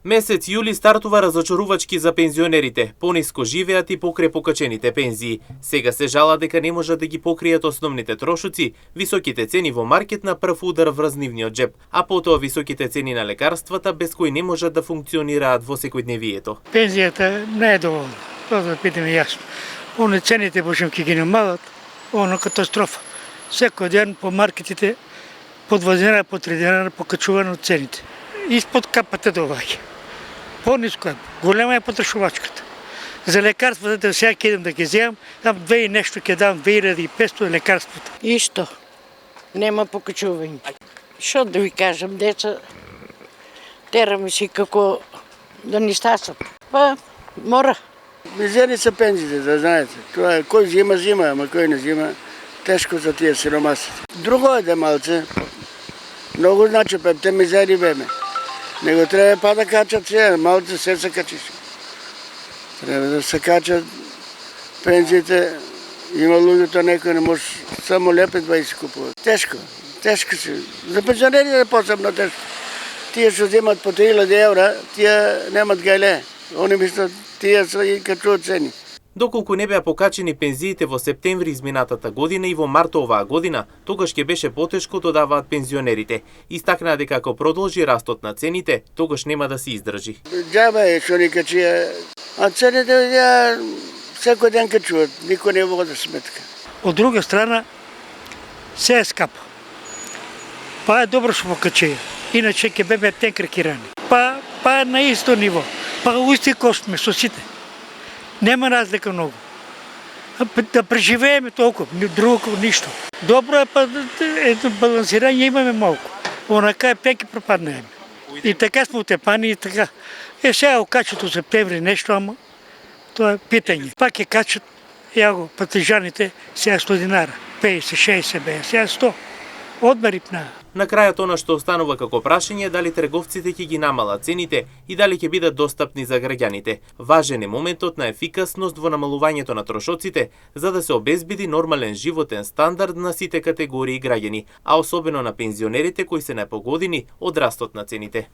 Месец јули стартува разочарувачки за пензионерите, пониско живеат и покрај покачените пензии. Сега се жала дека не можат да ги покријат основните трошоци, високите цени во маркет на прв удар врз нивниот джеб, а потоа високите цени на лекарствата без кои не можат да функционираат во секојдневието. Пензијата не е доволна, тоа да питаме јасно. Оне цените божем ќе ги намалат, оно катастрофа. Секој ден по маркетите по 2 дена, по 3 дена покачувано цените. Испод капата доаѓа. Пониско е, голема е потрошувачката. За лекарствата сега ќе идам да ги земам, там 2 и нешто ќе дам 2500 лекарствата. Исто, нема покачување. Што да ви кажам, деца, тераме си како да ни стасат. Па, мора. Мизерни се пензиите, да знаете. Тоа е, кој зима, зима, ама кој не зима, тешко за тие сиромасите. Друго е да малце, многу значи те мизери беме. Него треба па да качат се, малце се качише. Треба да се качат пензиите, има луѓето некој не може само лепет да си купуват. Тешко се. За пензионерите е посебно тешко. Тие што земат по 3000 евра, тие немат гајле. Они мислат, тие се и качуваат цени. Доколку не беа покачени пензиите во септември изминатата година и во март оваа година, тогаш ќе беше потешко, додаваат пензионерите. Истакнаа дека ако продолжи растот на цените, тогаш нема да се издржи. Џаба е што ни качија, а цените ја секој ден качуваат, никој не води сметка. Од друга страна, се е скапо. Па е добро што покачија, иначе ќе беме тенкрекирани. Па на исто ниво, па усти кост сме со сите. Нема разлика многу. Да преживееме толку, друго ништо. Добро е па балансирање имаме малку. Онака е пеки пропаднеме. И така сме утепани и така. Сега окачат у септември нешто, ама тоа е питање. Пак ќе качат, јаго, патежаните, сега 100 динара, 50, 60 беа, сега 100. Одмери пнаа. На крајот она што останува како прашање е дали трговците ќе ги намалат цените и дали ќе бидат достапни за граѓаните. Важен е моментот на ефикасност во намалувањето на трошоците за да се обезбеди нормален животен стандард на сите категории граѓани, а особено на пензионерите кои се најпогодени од растот на цените.